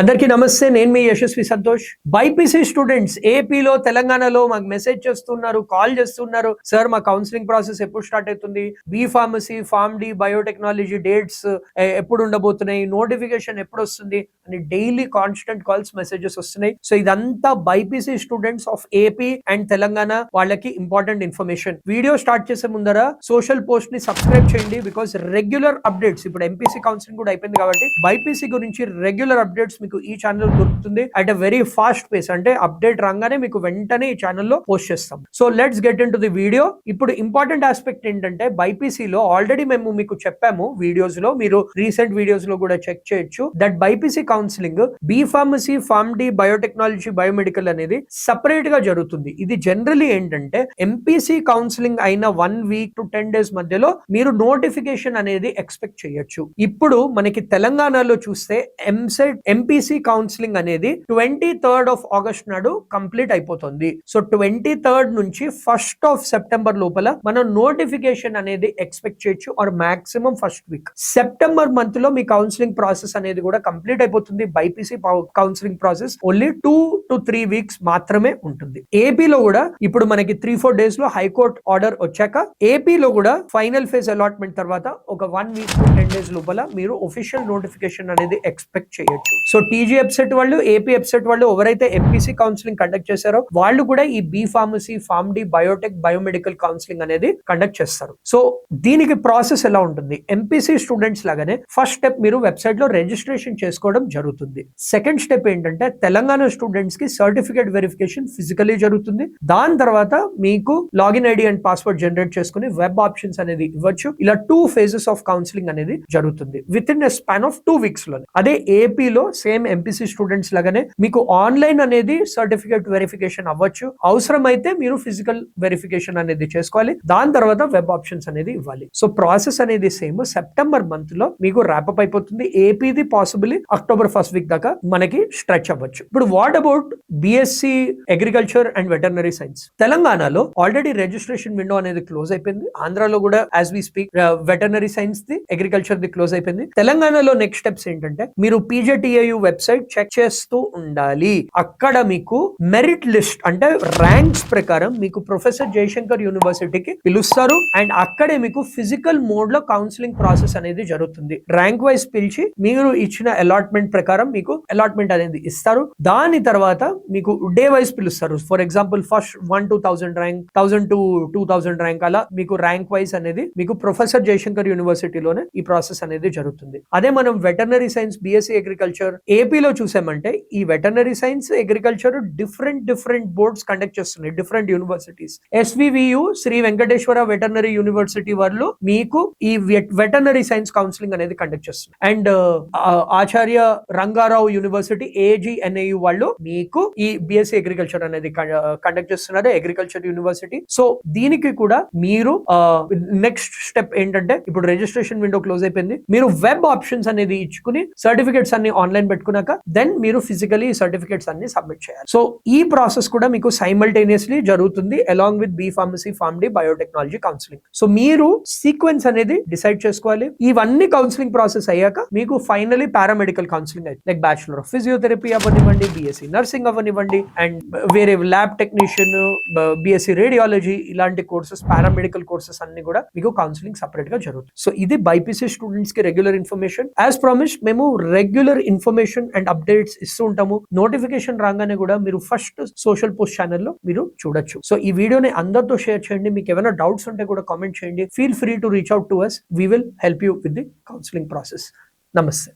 అందరికీ నమస్తే. నేను మీ యశస్వి సంతోష్. బైపీసీ స్టూడెంట్స్ ఏపీలో తెలంగాణలో మాకు మెసేజ్ చేస్తున్నారు, కాల్ చేస్తున్నారు. సార్ మా కౌన్సిలింగ్ ప్రాసెస్ ఎప్పుడు స్టార్ట్ అవుతుంది, B pharmacy, Pharm D, biotechnology dates ఎప్పుడు ఉండబోతున్నాయి, నోటిఫికేషన్ ఎప్పుడు వస్తుంది అని డైలీ కాన్స్టెంట్ కాల్స్ మెసేజెస్ వస్తున్నాయి. సో ఇదంతా BiPC students of AP and Telangana వాళ్ళకి ఇంపార్టెంట్ ఇన్ఫర్మేషన్. వీడియో స్టార్ట్ చేసే ముందర సోషల్ పోస్ట్ ని సబ్స్క్రైబ్ చేయండి, బికాస్ రెగ్యులర్ అప్డేట్స్, ఇప్పుడు ఎంపీసీ కౌన్సిలింగ్ కూడా అయిపోయింది కాబట్టి బైపీసీ గురించి రెగ్యులర్ అప్డేట్స్ మీకు ఈ ఛానల్ దొరుకుతుంది at a very fast pace. అంటే అప్డేట్ రాగానే మీకు వెంటనే ఈ ఛానల్లో పోస్ట్ చేస్తాం. So let's get in to the video. ఇప్పుడు ఇంపార్టెంట్ ఆస్పెక్ట్ ఏంటంటే బైపీసీలో ఆల్రెడీ మేము మీకు చెప్పాము వీడియోస్ లో, మీరు రీసెంట్ వీడియోస్ లో కూడా చెక్ చేయొచ్చు that BiPC counselling B pharmacy, Pharm D, biotechnology, biomedical అనేది సపరేట్ గా జరుగుతుంది. ఇది జనరలీ ఏంటంటే ఎంపీసీ కౌన్సిలింగ్ అయిన 1 వీక్ టు 10 days మధ్యలో మీరు నోటిఫికేషన్ అనేది ఎక్స్పెక్ట్ చేయొచ్చు. ఇప్పుడు మనకి తెలంగాణలో చూస్తే ఎంపీసీ కౌన్సిలింగ్ అనేది 23rd of August నాడు కంప్లీట్ అయిపోతుంది. సో 23rd నుంచి 1st of September లోపల మనం నోటిఫికేషన్ అనేది ఎక్స్పెక్ట్ చేయొచ్చు, or maximum first week September month లో మీ కౌన్సిలింగ్ ప్రాసెస్ అనేది కూడా కంప్లీట్ అయిపోతుంది. BiPC counselling process only 2 to 3 weeks మాత్రమే ఉంటుంది. ఏపీలో కూడా ఇప్పుడు మనకి 3-4 days లో హైకోర్టు ఆర్డర్ వచ్చాక ఏపీలో కూడా ఫైనల్ ఫేజ్ అలాట్మెంట్ తర్వాత ఒక 1 week to 10 days లోపల మీరు ఒఫిషియల్ నోటిఫికేషన్ అనేది ఎక్స్పెక్ట్ చేయొచ్చు. సో టీజీ వెబ్సైట్ వాళ్ళు, ఏపీ వెబ్సైట్ వాళ్ళు ఎవరైతే ఎంపీసీ కౌన్సిలింగ్ కండక్ట్ చేశారో వాళ్ళు కూడా ఈ B pharmacy, Pharm D, biotech, biomedical counselling అనేది కండక్ట్ చేస్తారు. సో దీనికి ప్రాసెస్ ఎలా ఉంటుంది, ఎంపీసీ స్టూడెంట్స్ లాగానే ఫస్ట్ స్టెప్ మీరు వెబ్సైట్ లో రిజిస్ట్రేషన్ చేసుకోవడం జరుగుతుంది. సెకండ్ స్టెప్ ఏంటంటే తెలంగాణ స్టూడెంట్స్ కి సర్టిఫికేట్ వెరిఫికేషన్ ఫిజికలీ జరుగుతుంది. దాని తర్వాత మీకు login ID and password generate చేసుకుని వెబ్ ఆప్షన్స్ అనేది ఇవ్వచ్చు. ఇలా 2 phases ఆఫ్ కౌన్సిలింగ్ అనేది జరుగుతుంది with in a span of 2 weeks లోనే. అదే ఏపీలో సేమ్ ఎంపీసీ స్టూడెంట్స్ లాగానే మీకు ఆన్లైన్ అనేది సర్టిఫికేట్ వెరిఫికేషన్ అవ్వచ్చు. అవసరమైతే మీరు ఫిజికల్ వెరిఫికేషన్ అనేది చేసుకోవాలి. దాని తర్వాత వెబ్ ఆప్షన్స్ అనేది ఇవ్వాలి. సో ప్రాసెస్ అనేది సేమ్. సెప్టెంబర్ మంత్ లో మీకు ర్యాపప్ అయిపోతుంది. ఏపీది పాసిబుల్లీ అక్టోబర్ 1st week దాకా మనకి స్ట్రెచ్ అవ్వచ్చు. ఇప్పుడు what about BSc agriculture and veterinary science? తెలంగాణలో ఆల్రెడీ రిజిస్ట్రేషన్ విండో అనేది క్లోజ్ అయిపోయింది. ఆంధ్రాలో కూడా as we speak veterinary science ది, అగ్రికల్చర్ ది క్లోజ్ అయిపోయింది. తెలంగాణలో నెక్స్ట్ స్టెప్స్ ఏంటంటే మీరు పీజేటీఐయు వెబ్సైట్ చెక్ చేస్తూ ఉండాలి. అక్కడ మీకు మెరిట్ లిస్ట్ అంటే ర్యాంక్స్ ప్రకారం మీకు ప్రొఫెసర్ జయశంకర్ యూనివర్సిటీకి పిలుస్తారు అండ్ అక్కడే మీకు ఫిజికల్ మోడ్ లో కౌన్సిలింగ్ ప్రాసెస్ అనేది జరుగుతుంది. ర్యాంక్ వైజ్ పిలిచి మీరు ఇచ్చిన అలాట్మెంట్ ప్రకారం మీకు అలాట్మెంట్ అనేది ఇస్తారు. దాని తర్వాత మీకు డే వైజ్ పిలుస్తారు. For example first 1 to 1000 rank, 1000 to 2000 rank, అలా మీకు ర్యాంక్ వైజ్ అనేది మీకు ప్రొఫెసర్ జయశంకర్ యూనివర్సిటీలోనే ఈ ప్రాసెస్ అనేది జరుగుతుంది. అదే మనం వెటర్నరీ సైన్స్, బిఎస్సి అగ్రికల్చర్ ఏపీలో చూసామంటే ఈ veterinary science, agriculture different boards conduct చేస్తున్నాయి, different universities. SVVU Shri Venkateswara veterinary university వాళ్ళు మీకు ఈ వెటర్నరీ సైన్స్ కౌన్సిలింగ్ అనేది కండక్ట్ చేస్తున్నారు. అండ్ ఆచార్య రంగారావు యూనివర్సిటీ ఏజిఎన్ఏయు వాళ్ళు మీకు ఈ బిఎస్సి అగ్రికల్చర్ అనేది కండక్ట్ చేస్తున్నారు, అగ్రికల్చర్ యూనివర్సిటీ. సో దీనికి కూడా మీరు నెక్స్ట్ స్టెప్ ఏంటంటే ఇప్పుడు రిజిస్ట్రేషన్ విండో క్లోజ్ అయిపోయింది. మీరు వెబ్ ఆప్షన్స్ అనేది ఇచ్చుకుని సర్టిఫికేట్స్ అన్ని ఆన్లైన్ పెట్టుకున్నాక దెన్ మీరు ఫిజికలీ సర్టిఫికేట్స్ అన్ని సబ్మిట్ చేయాలి. సో ఈ ప్రాసెస్ కూడా మీకు సైమల్టేనియస్లీ జరుగుతుంది along with B pharmacy, Pharm D, biotechnology counselling. So మీరు సీక్వెన్స్ అనేది డిసైడ్ చేసుకోవాలి. ఇవన్నీ కౌన్సిలింగ్ ప్రాసెస్ అయ్యాక మీకు ఫైనలీ పారామెడికల్ కౌన్సిలింగ్ అయితే లైక్ బ్యాచులర్ ఆఫ్ ఫిజియోథెరపీ అవ్వనివ్వండి, బిఎస్సి నర్సింగ్ అవ్వనివ్వండి, అండ్ వేరే ల్యాబ్ టెక్నీషియన్, బిఎస్సి రేడియాలజీ, ఇలాంటి కోర్సెస్, పారామెడికల్ కోర్సెస్ అన్ని కూడా మీకు కౌన్సిలింగ్ సపరేట్ గా జరుగుతుంది. సో ఇది బైపీసీ స్టూడెంట్స్ కి రెగ్యులర్ ఇన్ఫర్మేషన్. యాజ్ ప్రామిస్ మేము రెగ్యులర్ ఇన్ఫర్మేషన్ అండ్ అప్డేట్స్ ఇస్తూ ఉంటాము. నోటిఫికేషన్ రాగానే కూడా మీరు ఫస్ట్ సోషల్ పోస్ట్ ఛానల్లో మీరు చూడొచ్చు. సో ఈ వీడియోని అందరితో షేర్ చేయండి. మీకు ఏమైనా డౌట్స్ ఉంటే కూడా కామెంట్ చేయండి. Feel free to reach out to us. We will help you with the counseling process. Namaste.